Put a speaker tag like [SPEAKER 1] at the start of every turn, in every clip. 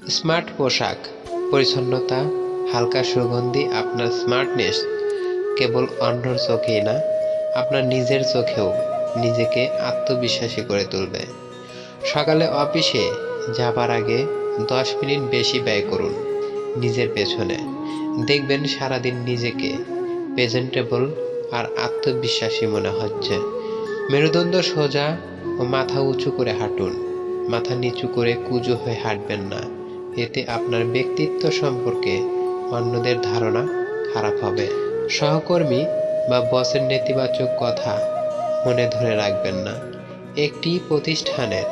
[SPEAKER 1] Smart পোশাক পরিচ্ছন্নতা, হালকা সুগন্ধি আপনার স্মার্টনেস কেবল অন্যর চোখেই না, আপনার নিজের চোখেও নিজেকে আত্মবিশ্বাসী করে তুলবে। সকালে অফিসে যাবার আগে 10 মিনিট বেশি ব্যয় করুন নিজের পেছনে। দেখবেন সারাদিন নিজেকে প্রেজেন্টেবল আর আত্মবিশ্বাসী মনে হচ্ছে। মেরুদণ্ড সোজা ও মাথা উঁচু করে হাঁটুন, মাথা নিচু করে কুঁজো হয়ে হাঁটবেন না। এতে আপনার ব্যক্তিত্ব সম্পর্কে অন্যদের ধারণা খারাপ হবে। সহকর্মী বা বসের নেতিবাচক কথা মনে ধরে রাখবেন না। একটি প্রতিষ্ঠানের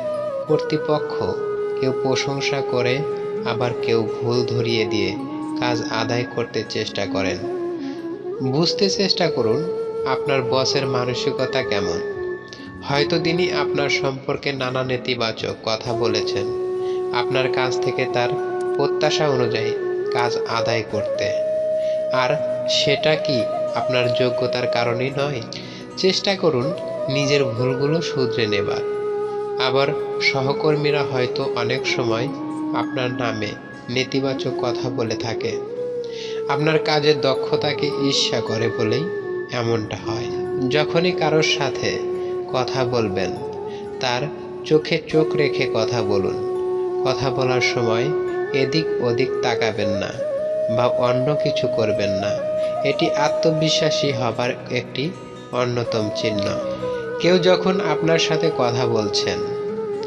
[SPEAKER 1] কর্তৃপক্ষ কেউ প্রশংসা করে, আবার কেউ ভুল ধরিয়ে দিয়ে কাজ আদায় করতে চেষ্টা করেন। বুঝতে চেষ্টা করুন আপনার বসের মানসিকতা কেমন। হয়তো তিনি আপনার সম্পর্কে নানা নেতিবাচক কথা বলেছেন, আপনার কাছ থেকে তার প্রত্যাশা অনুযায়ী কাজ আদায় করতে। আর সেটা কি আপনার যোগ্যতার কারণেই নয়? চেষ্টা করুন নিজের ভুলগুলো শুধরে নেবার। আবার সহকর্মীরা হয়তো অনেক সময় আপনার নামে নেতিবাচক কথা বলে থাকে, আপনার কাজের দক্ষতাকে ঈর্ষা করে বলেই এমনটা হয়। যখনই কারোর সাথে কথা বলবেন, তার চোখে চোখ রেখে কথা বলুন। কথা বলার সময় এদিক ওদিক তাকাবেন না বা অন্য কিছু করবেন না। এটি আত্মবিশ্বাসী হবার একটি অন্যতম চিহ্ন। কেউ যখন আপনার সাথে কথা বলছেন,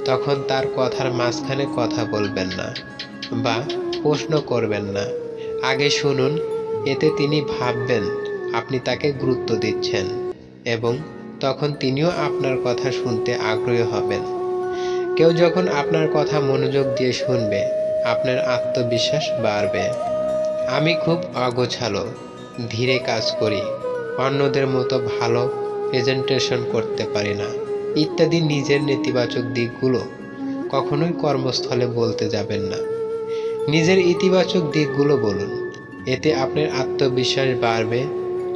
[SPEAKER 1] তখন তার কথার মাঝখানে কথা বলবেন না বা প্রশ্ন করবেন না। আগে শুনুন, এতে তিনি ভাববেন আপনি তাকে গুরুত্ব দিচ্ছেন এবং তখন তিনিও আপনার কথা শুনতে আগ্রহী হবেন। কেউ যখন আপনার কথা মনোযোগ দিয়ে শুনবে, আপনার আত্মবিশ্বাস বাড়বে। আমি খুব অগোছালো, ধীরে কাজ করি, অন্যদের মতো ভালো প্রেজেন্টেশন করতে পারি না ইত্যাদি নিজের নেতিবাচক দিকগুলো কখনোই কর্মস্থলে বলতে যাবেন না। নিজের ইতিবাচক দিকগুলো বলুন। এতে আপনার আত্মবিশ্বাস বাড়বে।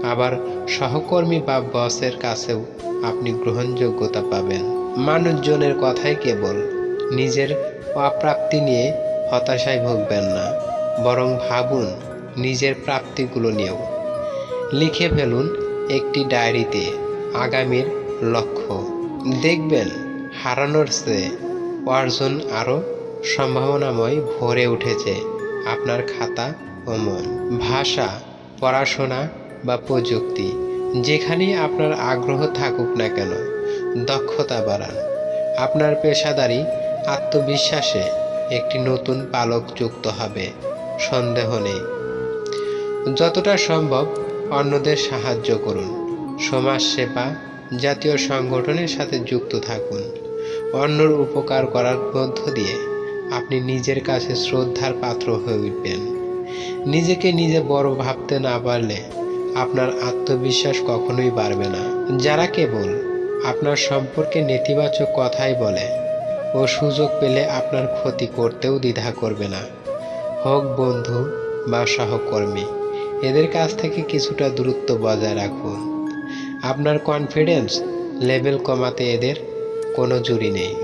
[SPEAKER 1] আবার সহকর্মী বা বসের কাছেও আপনি গ্রহণযোগ্যতা পাবেন। মানুষজনের কথাই কেবল। নিজের অপ্রাপ্তি নিয়ে হতাশায় ভুগবেন না, বরং ভাবুন নিজের প্রাপ্তিগুলো নিয়েও। লিখে ফেলুন একটি ডায়েরিতে আগামীর লক্ষ্য। দেখবেন হারানোর চেয়ে অর্জন আরও সম্ভাবনাময় ভরে উঠেছে আপনার খাতা ও মন। ভাষা, পড়াশোনা বা প্রযুক্তি, যেখানেই আপনার আগ্রহ থাকুক না কেন, দক্ষতা বাড়ান। আপনার পেশাদারি আত্মবিশ্বাসে একটি নতুন পালক যুক্ত হবে, সন্দেহ নেই। যতটা সম্ভব অন্যদের সাহায্য করুন। সমাজসেবা, জাতীয় সংগঠনের সাথে যুক্ত থাকুন। অন্যর উপকার করার মধ্য দিয়ে আপনি নিজের কাছে শ্রদ্ধার পাত্র হয়ে উঠবেন। নিজেকে নিজে বড় ভাবতে না পারলে আপনার আত্মবিশ্বাস কখনোই বাড়বে না। যারা কেবল আপনার সম্পর্কে নেতিবাচক কথাই বলে ও সুযোগ পেলে আপনার ক্ষতি করতেও দ্বিধা করবে না, হোক বন্ধু বা সহকর্মী, এদের কাছ থেকে কিছুটা দূরত্ব বজায় রাখুন। আপনার কনফিডেন্স লেভেল কমাতে এদের কোনো জুড়ি নেই।